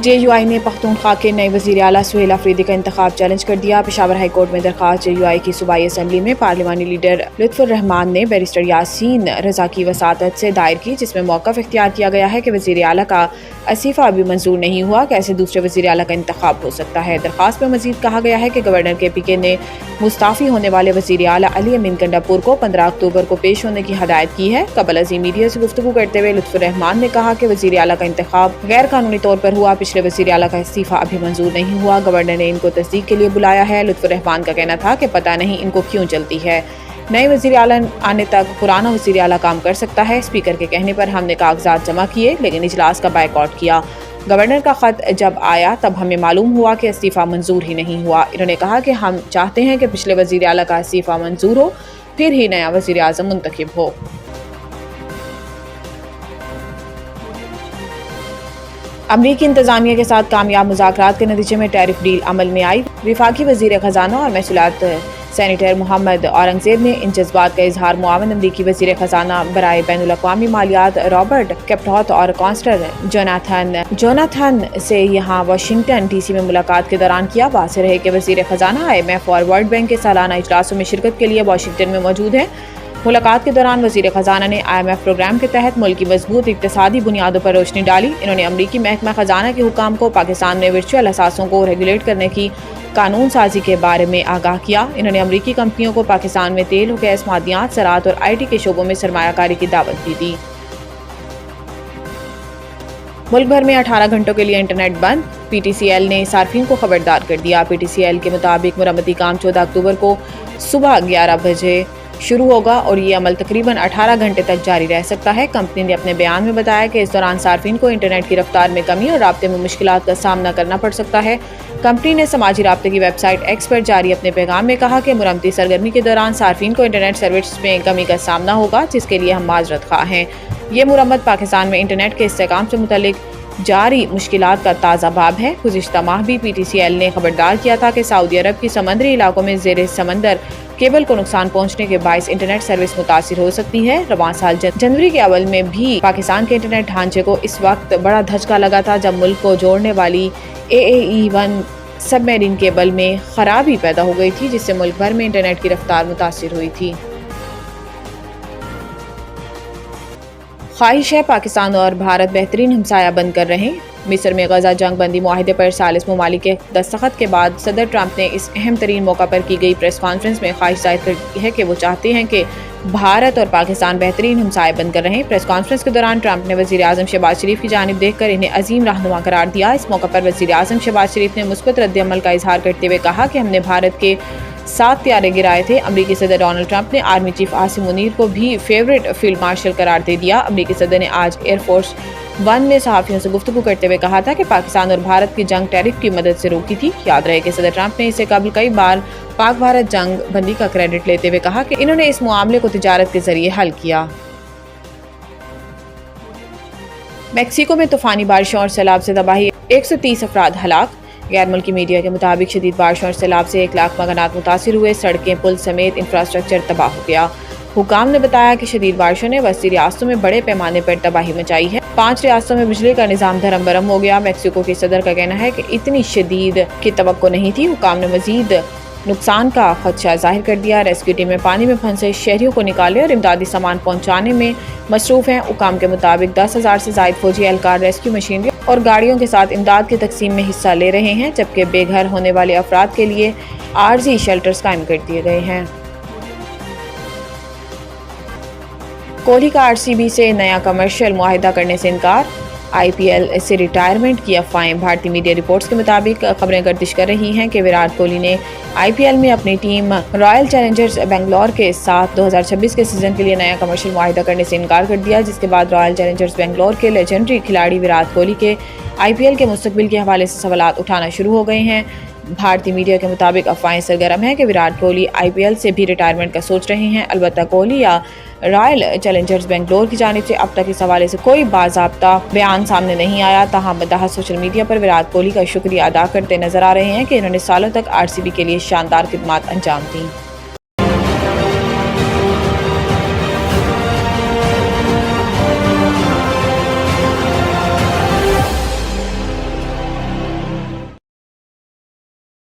JUI نے پختونخوا کے نئے وزیر اعلیٰ سہیل آفریدی کا انتخاب چیلنج کر دیا۔ پشاور ہائی کورٹ میں درخواست JUI کی صوبائی اسمبلی میں پارلیمانی لیڈر لطف الرحمان نے بیرسٹر یاسین رضا کی وساطت سے دائر کی، جس میں موقف اختیار کیا گیا ہے کہ وزیر اعلیٰ کا استعفیٰ ابھی منظور نہیں ہوا، کیسے دوسرے وزیر اعلیٰ کا انتخاب ہو سکتا ہے۔ درخواست میں مزید کہا گیا ہے کہ گورنر KPK نے مستعفی ہونے والے وزیر اعلیٰ علی امین کنڈاپور کو 15 اکتوبر کو پیش ہونے کی ہدایت کی ہے۔ قبل ازیں میڈیا سے گفتگو کرتے ہوئے لطف الرحمان نے کہا کہ وزیر اعلیٰ کا انتخاب غیر قانونی طور پر ہوا، پچھلے وزیر اعلیٰ کا استعفیٰ ابھی منظور نہیں ہوا، گورنر نے ان کو تصدیق کے لیے بلایا ہے۔ لطف الرحمان کا کہنا تھا کہ پتہ نہیں ان کو کیوں چلتی ہے، نئے وزیر اعلیٰ آنے تک پرانا وزیر اعلیٰ کام کر سکتا ہے۔ اسپیکر کے کہنے پر ہم نے کاغذات جمع کیے لیکن اجلاس کا بائیکاٹ کیا۔ گورنر کا خط جب آیا تب ہمیں معلوم ہوا کہ استعفیٰ منظور ہی نہیں ہوا۔ انہوں نے کہا کہ ہم چاہتے ہیں کہ پچھلے وزیر اعلیٰ کا استعفیٰ منظور ہو، پھر ہی نیا وزیر اعظم منتخب ہو۔ امریکی انتظامیہ کے ساتھ کامیاب مذاکرات کے نتیجے میں ٹیرف ڈیل عمل میں آئی۔ وفاقی وزیر خزانہ اور محصولات سینیٹر محمد اورنگزیب نے ان جذبات کا اظہار معاون امریکی وزیر خزانہ برائے بین الاقوامی مالیات رابرٹ کیپٹوت اور کانسلر جوناتھن سے یہاں واشنگٹن DC میں ملاقات کے دوران کیا۔ واضح رہے کہ وزیر خزانہ IMF اور ورلڈ بینک کے سالانہ اجلاسوں میں شرکت کے لیے واشنگٹن میں موجود ہیں۔ ملاقات کے دوران وزیر خزانہ نے IMF پروگرام کے تحت ملک کی مضبوط اقتصادی بنیادوں پر روشنی ڈالی۔ انہوں نے امریکی محکمہ خزانہ کے حکام کو پاکستان میں ورچوئل اثاثوں کو ریگولیٹ کرنے کی قانون سازی کے بارے میں آگاہ کیا۔ انہوں نے امریکی کمپنیوں کو پاکستان میں تیل و گیس، معدنیات، زراعت اور IT کے شعبوں میں سرمایہ کاری کی دعوت بھی دی۔ ملک بھر میں 18 گھنٹوں کے لیے انٹرنیٹ بند، PTCL نے صارفین کو خبردار کر دیا۔ PTCL کے مطابق مرمتی کام 14 اکتوبر کو صبح 11 بجے شروع ہوگا اور یہ عمل تقریباً 18 گھنٹے تک جاری رہ سکتا ہے۔ کمپنی نے اپنے بیان میں بتایا کہ اس دوران صارفین کو انٹرنیٹ کی رفتار میں کمی اور رابطے میں مشکلات کا سامنا کرنا پڑ سکتا ہے۔ کمپنی نے سماجی رابطے کی ویب سائٹ X پر جاری اپنے پیغام میں کہا کہ مرمتی سرگرمی کے دوران صارفین کو انٹرنیٹ سروس میں کمی کا سامنا ہوگا، جس کے لیے ہم معذرت خواہ ہیں۔ یہ مرمت پاکستان میں انٹرنیٹ کے استحکام سے متعلق جاری مشکلات کا تازہ باب ہے۔ گزشتہ ماہ بھی PTCL نے خبردار کیا تھا کہ سعودی عرب کی سمندری علاقوں میں زیر سمندر کیبل کو نقصان پہنچنے کے باعث انٹرنیٹ سروس متاثر ہو سکتی ہے۔ رواں سال جنوری کے اول میں بھی پاکستان کے انٹرنیٹ ڈھانچے کو اس وقت بڑا دھچکا لگا تھا جب ملک کو جوڑنے والی AAE-1 سب میرین کیبل میں خرابی پیدا ہو گئی تھی، جس سے ملک بھر میں انٹرنیٹ کی رفتار متاثر ہوئی تھی۔ خواہش ہے پاکستان اور بھارت بہترین ہمسایہ بن کر رہیں۔ مصر میں غزہ جنگ بندی معاہدے پر 40 ممالک کے دستخط کے بعد صدر ٹرمپ نے اس اہم ترین موقع پر کی گئی پریس کانفرنس میں خواہش ظاہر کی ہے کہ وہ چاہتے ہیں کہ بھارت اور پاکستان بہترین ہمسائے بن کر رہیں۔ پریس کانفرنس کے دوران ٹرمپ نے وزیر اعظم شہباز شریف کی جانب دیکھ کر انہیں عظیم رہنما قرار دیا۔ اس موقع پر وزیر اعظم شہباز شریف نے مثبت رد عمل کا اظہار کرتے ہوئے کہا کہ ہم نے بھارت کے 7 طیارے گرائے تھے۔ امریکی صدر ڈونلڈ ٹرمپ نے آرمی چیف عاصم منیر کو بھی فیورٹ فیلڈ مارشل قرار دے دیا۔ امریکی صدر نے آج ایئر فورس 1 میں صحافیوں سے گفتگو کرتے ہوئے کہا تھا کہ پاکستان اور بھارت کی جنگ ٹیرف کی مدد سے روکی تھی۔ یاد رہے کہ صدر ٹرمپ نے اسے قبل کئی بار پاک بھارت جنگ بندی کا کریڈٹ لیتے ہوئے کہا کہ انہوں نے اس معاملے کو تجارت کے ذریعے حل کیا۔ میکسیکو میں طوفانی بارشوں اور سیلاب سے تباہی، 130 افراد ہلاک۔ غیر ملکی میڈیا کے مطابق شدید بارشوں اور سیلاب سے 1 لاکھ مکانات متاثر ہوئے، سڑکیں، پل سمیت انفراسٹرکچر تباہ ہو گیا۔ حکام نے بتایا کہ شدید بارشوں نے وسطی ریاستوں میں بڑے پیمانے پر تباہی مچائی ہے۔ 5 ریاستوں میں بجلی کا نظام دھرم برہم ہو گیا۔ میکسیکو کے صدر کا کہنا ہے کہ اتنی شدید کی توقع نہیں تھی۔ حکام نے مزید نقصان کا خدشہ ظاہر کر دیا۔ ریسکیو ٹیمیں پانی میں پھنسے شہریوں کو نکالنے اور امدادی سامان پہنچانے میں مصروف ہیں۔ حکام کے مطابق 10,000 سے زائد فوجی اہلکار ریسکیو مشینری اور گاڑیوں کے ساتھ امداد کی تقسیم میں حصہ لے رہے ہیں، جبکہ بے گھر ہونے والے افراد کے لیے عارضی شیلٹرز قائم کر دیے گئے ہیں۔ کوہلی کا RCB سے نیا کمرشل معاہدہ کرنے سے انکار، IPL سے ریٹائرمنٹ کی افواہیں۔ بھارتی میڈیا رپورٹس کے مطابق خبریں گردش کر رہی ہیں کہ وراٹ کوہلی نے IPL میں اپنی ٹیم رائل چیلنجرز بنگلور کے ساتھ 2026 کے سیزن کے لیے نیا کمرشل معاہدہ کرنے سے انکار کر دیا، جس کے بعد رائل چیلنجرز بنگلور کے لیجنڈری کھلاڑی وراٹ کوہلی کے IPL کے مستقبل کے حوالے سے سوالات اٹھانا شروع ہو گئے ہیں۔ بھارتی میڈیا کے مطابق افواہیں سرگرم ہیں کہ وراٹ کوہلی IPL سے بھی ریٹائرمنٹ کا سوچ رہے ہیں۔ البتہ کوہلی یا رائل چیلنجرز بنگلور کی جانب سے اب تک اس حوالے سے کوئی باضابطہ بیان سامنے نہیں آیا۔ تاہم مداح سوشل میڈیا پر وراٹ کوہلی کا شکریہ ادا کرتے نظر آ رہے ہیں کہ انہوں نے سالوں تک RCB کے لیے شاندار خدمات انجام دیں۔